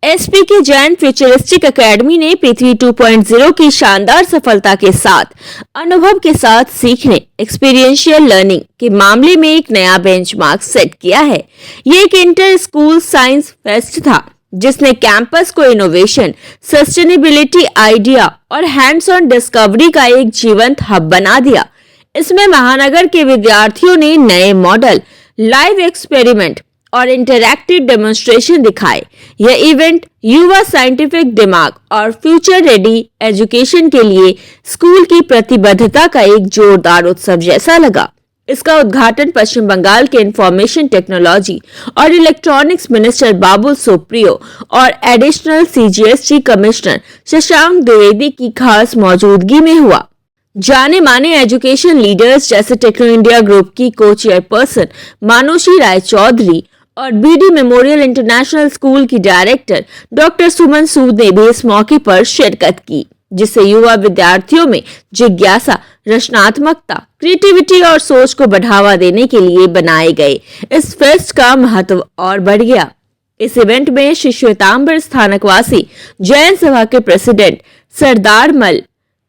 SPK Jain futuristic academy ने पृथ्वी 2.0 की शानदार सफलता के साथ अनुभव के साथ सीखने एक्सपीरियंशियल लर्निंग के मामले में एक नया बेंचमार्क सेट किया है। ये एक इंटर स्कूल साइंस फेस्ट था जिसने कैंपस को इनोवेशन, सस्टेनेबिलिटी, आइडिया और हैंड्स ऑन डिस्कवरी का एक जीवंत हब बना दिया। इसमें महानगर के विद्यार्थियों ने नए मॉडल, लाइव एक्सपेरिमेंट और इंटरैक्टिव डेमोन्स्ट्रेशन दिखाए। यह इवेंट युवा साइंटिफिक दिमाग और फ्यूचर रेडी एजुकेशन के लिए स्कूल की प्रतिबद्धता का एक जोरदार उत्सव जैसा लगा। इसका उद्घाटन पश्चिम बंगाल के इंफॉर्मेशन टेक्नोलॉजी और इलेक्ट्रॉनिक्स मिनिस्टर बाबुल सुप्रियो और additional CGST commissioner Shashank Dwivedi की खास मौजूदगी में हुआ। जाने माने एजुकेशन लीडर्स जैसे टेक्नो इंडिया ग्रुप की को चेयरपर्सन मानुषी राय चौधरी और बीडी मेमोरियल इंटरनेशनल स्कूल की डायरेक्टर डॉक्टर सुमन सूद ने भी इस मौके पर शिरकत की, जिससे युवा विद्यार्थियों में जिज्ञासा, रचनात्मकता, क्रिएटिविटी और सोच को बढ़ावा देने के लिए बनाए गए इस फेस्ट का महत्व और बढ़ गया। इस इवेंट में श्री श्वेतांबर स्थानकवासी जैन सभा के प्रेसिडेंट सरदार मल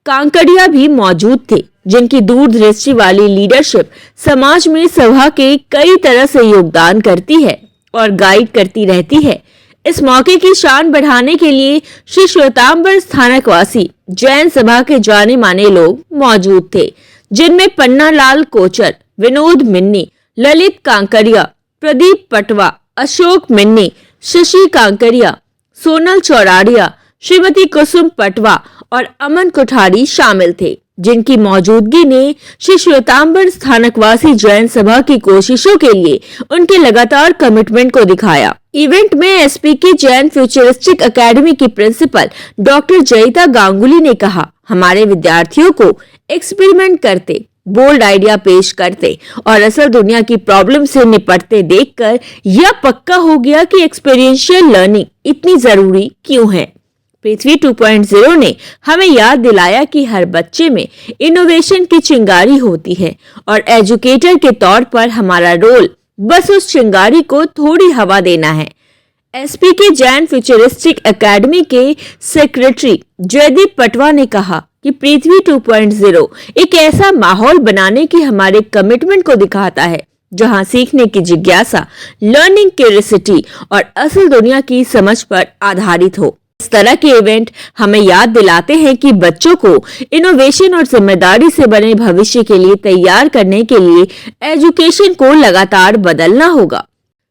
कांकड़िया भी मौजूद थे, जिनकी दूरदृष्टि वाली लीडरशिप समाज में सभा के कई तरह से योगदान करती है और गाइड करती रहती है। इस मौके की शान बढ़ाने के लिए श्री श्वेतांबर स्थानकवासी जैन सभा के जाने माने लोग मौजूद थे, जिनमें पन्ना लाल कोचर, विनोद मिन्नी, ललित कांकरिया, प्रदीप पटवा, अशोक मिन्नी, शशि कांकरिया, सोनल चौराड़िया, श्रीमती कुसुम पटवा और अमन कोठारी शामिल थे, जिनकी मौजूदगी ने श्री श्वेतांबर स्थानकवासी जैन सभा की कोशिशों के लिए उनके लगातार कमिटमेंट को दिखाया। इवेंट में एसपीके जैन फ्यूचरिस्टिक एकेडमी की प्रिंसिपल डॉक्टर जयिता गांगुली ने कहा, हमारे विद्यार्थियों को एक्सपेरिमेंट करते, बोल्ड आइडिया पेश करते और असल दुनिया की प्रॉब्लम से निपटते देखकर यह पक्का हो गया कि एक्सपीरियंशियल लर्निंग इतनी जरूरी क्यों है। पृथ्वी 2.0 ने हमें याद दिलाया कि हर बच्चे में इनोवेशन की चिंगारी होती है और एजुकेटर के तौर पर हमारा रोल बस उस चिंगारी को थोड़ी हवा देना है। एसपीके जैन फ्यूचरिस्टिक एकेडमी के सेक्रेटरी जयदीप पटवा ने कहा कि पृथ्वी 2.0 एक ऐसा माहौल बनाने की हमारे कमिटमेंट को दिखाता है जहां सीखने की जिज्ञासा, लर्निंग क्यूरियोसिटी और असल दुनिया की समझ पर आधारित हो। इस तरह के इवेंट हमें याद दिलाते हैं कि बच्चों को इनोवेशन और जिम्मेदारी से बने भविष्य के लिए तैयार करने के लिए एजुकेशन को लगातार बदलना होगा।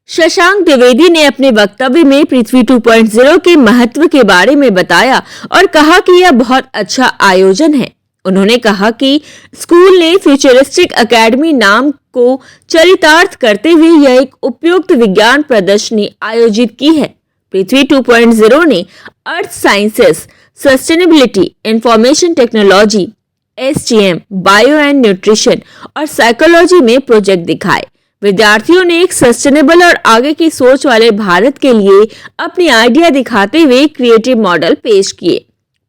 शशांक द्विवेदी ने अपने वक्तव्य में पृथ्वी 2.0 के महत्व के बारे में बताया और कहा कि यह बहुत अच्छा आयोजन है। उन्होंने कहा कि स्कूल ने फ्यूचरिस्टिक एकेडमी नाम को चरितार्थ करते हुए यह एक उपयुक्त विज्ञान प्रदर्शनी आयोजित की है। पृथ्वी 2.0 ने अर्थ sciences, sustainability, information technology, STM, bio and nutrition और साइकोलॉजी में प्रोजेक्ट दिखाए। विद्यार्थियों ने एक सस्टेनेबल और आगे की सोच वाले भारत के लिए अपनी आइडिया दिखाते हुए क्रिएटिव मॉडल पेश किए।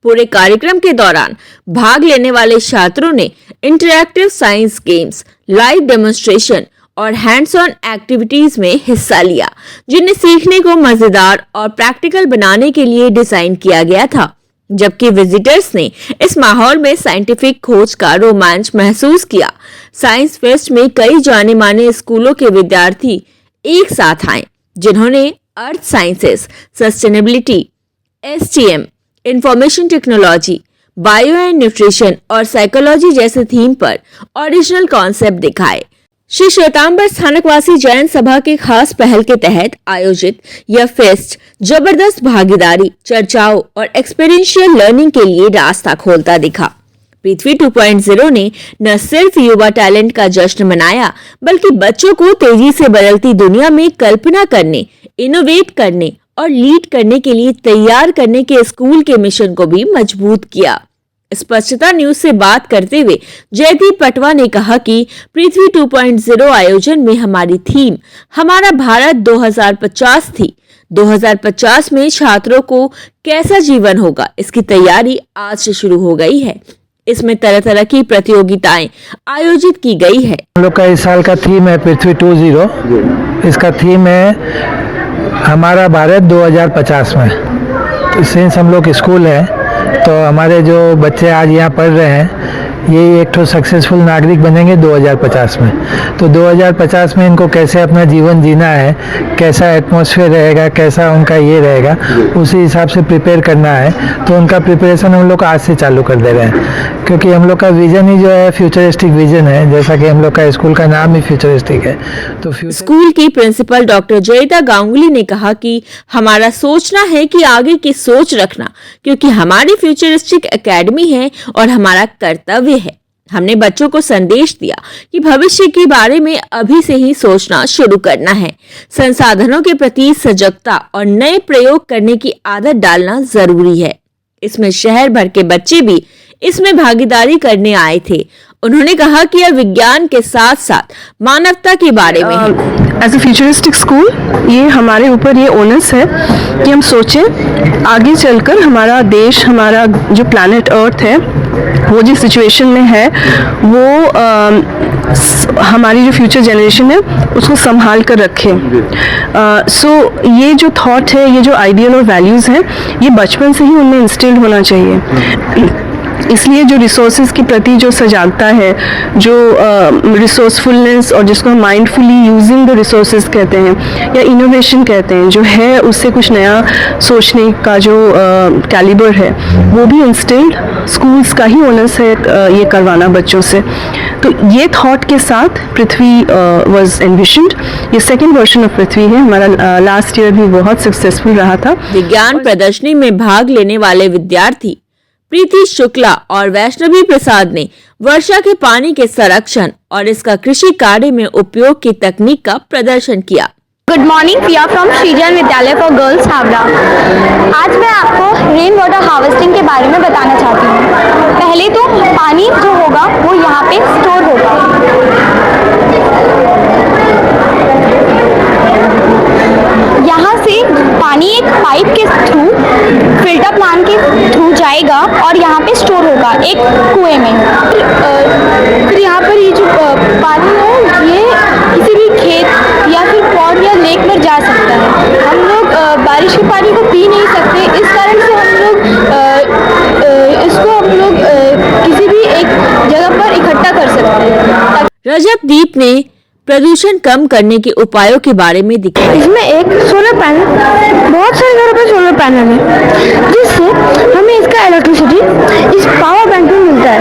पूरे कार्यक्रम के दौरान भाग लेने वाले छात्रों ने interactive science games, live demonstration और हैंड्स ऑन एक्टिविटीज में हिस्सा लिया, जिन्हें सीखने को मजेदार और प्रैक्टिकल बनाने के लिए डिजाइन किया गया था। जबकि विजिटर्स ने इस माहौल में साइंटिफिक खोज का रोमांच महसूस किया। साइंस फेस्ट में कई जाने माने स्कूलों के विद्यार्थी एक साथ आए, जिन्होंने अर्थ sciences, sustainability, STM, information technology, bio and nutrition और साइकोलॉजी जैसे थीम पर ओरिजिनल कॉन्सेप्ट दिखाए। श्री श्वेतांबर स्थानकवासी जैन सभा के खास पहल के तहत आयोजित यह फेस्ट जबरदस्त भागीदारी, चर्चाओं और एक्सपीरियंशियल लर्निंग के लिए रास्ता खोलता दिखा। पृथ्वी 2.0 ने न सिर्फ युवा टैलेंट का जश्न मनाया, बल्कि बच्चों को तेजी से बदलती दुनिया में कल्पना करने, इनोवेट करने और लीड करने के लिए तैयार करने के स्कूल के मिशन को भी मजबूत किया। स्पष्टता न्यूज से बात करते हुए जयदीप पटवा ने कहा कि पृथ्वी 2.0 आयोजन में हमारी थीम हमारा भारत 2050 थी। 2050 में छात्रों को कैसा जीवन होगा, इसकी तैयारी आज से शुरू हो गई है। इसमें तरह तरह की प्रतियोगिताएं आयोजित की गई है। हम लोग का इस साल का थीम है पृथ्वी 2.0। इसका थीम है हमारा भारत 2050 में, सिंस हम लोग स्कूल है तो हमारे जो बच्चे आज यहाँ पढ़ रहे हैं ये एक तो सक्सेसफुल नागरिक बनेंगे 2050 में। तो 2050 में इनको कैसे अपना जीवन जीना है, कैसा एटमॉस्फेयर रहेगा, कैसा उनका ये रहेगा, उसी हिसाब से प्रिपेयर करना है। तो उनका प्रिपरेशन हम लोग आज से चालू कर दे रहे हैं, क्योंकि हम लोग का विजन ही जो है फ्यूचरिस्टिक विजन है, जैसा कि हम लोग का स्कूल का नाम ही फ्यूचरिस्टिक है। तो स्कूल की प्रिंसिपल डॉक्टर जयिता गांगुली ने कहा कि हमारा सोचना है कि आगे की सोच रखना, क्योंकि हमारी फ्यूचरिस्टिक एकेडमी है और हमारा कर्तव्य है। हमने बच्चों को संदेश दिया कि भविष्य के बारे में अभी से ही सोचना शुरू करना है। संसाधनों के प्रति सजगता और नए प्रयोग करने की आदत डालना जरूरी है। इसमें शहर भर के बच्चे भी इसमें भागीदारी करने आए थे। उन्होंने कहा कि यह विज्ञान के साथ साथ मानवता के बारे में है। एज ए फ्यूचरिस्टिक स्कूल ये हमारे ऊपर ये ओनस है कि हम सोचें आगे चलकर हमारा देश, हमारा जो प्लैनेट अर्थ है वो जिस सिचुएशन में है वो हमारी जो फ्यूचर जनरेशन है उसको संभाल कर रखें। सो ये जो थॉट है, ये जो आइडियल और वैल्यूज़ हैं, ये बचपन से ही उनमें इंस्टिल्ड होना चाहिए। इसलिए जो रिसोर्सेज के प्रति जो सजागता है, जो रिसोर्सफुलनेस और जिसको हम माइंडफुली यूजिंग द रिसोर्सेज कहते हैं या इनोवेशन कहते हैं, जो है उससे कुछ नया सोचने का जो कैलिबर है वो भी इंस्टिल्ड स्कूल्स का ही ओनर्स है ये करवाना बच्चों से। तो ये थॉट के साथ पृथ्वी वाज एनविशन्ड। ये सेकेंड वर्जन ऑफ पृथ्वी है। हमारा लास्ट ईयर भी बहुत सक्सेसफुल रहा था। विज्ञान प्रदर्शनी में भाग लेने वाले विद्यार्थी प्रीति शुक्ला और वैष्णवी प्रसाद ने वर्षा के पानी के संरक्षण और इसका कृषि कार्य में उपयोग की तकनीक का प्रदर्शन किया। Good morning, Priya from Shri Jain विद्यालय फॉर गर्ल्स हावड़ा। आज मैं आपको रेन वाटर हार्वेस्टिंग के बारे में बताना चाहती हूँ। पहले तो पानी जो होगा वो यहाँ पे स्टोर होगा। यहाँ से पानी एक पाइप के थ्रू फिल्टर प्लांट के थ्रू जाएगा और यहाँ पे स्टोर होगा एक कुएं में। फिर यहाँ पर ये जो पानी है ये किसी भी खेत या फिर पॉन्ड या लेक में जा सकता है। हम लोग बारिश के पानी को पी नहीं सकते, इस कारण से हम लोग इसको हम लोग किसी भी एक जगह पर इकट्ठा कर सकते हैं। रजतदीप ने प्रदूषण कम करने के उपायों के बारे में दिखाया। इसमें एक सोलर पैनल, बहुत सारे घरों पर सोलर पैनल है जिससे हमें इसका इलेक्ट्रिसिटी इस पावर बैंक में मिलता है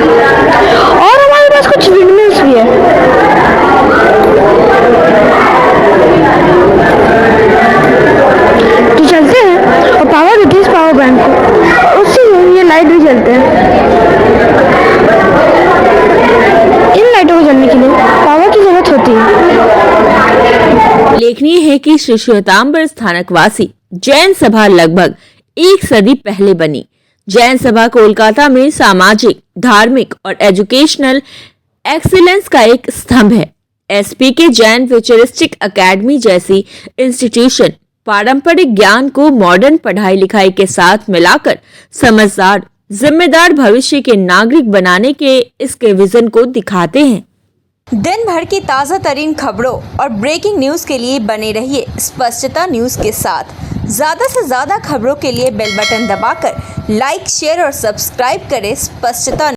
और हमारे पास कुछ विंडमिल्स भी है। तो चलते हैं और पावर देते हैं इस पावर बैंक को और उससे ये लाइट भी जलते हैं। इन लाइटों को जलने के लिए पावर की जरूरत होती है। उल्लेखनीय है कि श्री श्वेतांबर स्थानकवासी जैन सभा लगभग एक सदी पहले बनी। जैन सभा कोलकाता में सामाजिक, धार्मिक और एजुकेशनल एक्सीलेंस का एक स्तंभ है। एसपीके जैन फ्यूचरिस्टिक एकेडमी जैसी इंस्टीट्यूशन पारंपरिक ज्ञान को मॉडर्न पढ़ाई लिखाई के साथ मिलाकर समझदार, जिम्मेदार भविष्य के नागरिक बनाने के इसके विजन को दिखाते हैं। दिन भर की ताज़ा तरीन खबरों और ब्रेकिंग न्यूज़ के लिए बने रहिए स्पष्टता न्यूज़ के साथ। ज़्यादा से ज़्यादा खबरों के लिए बेल बटन दबाकर लाइक, शेयर और सब्सक्राइब करें स्पष्टता।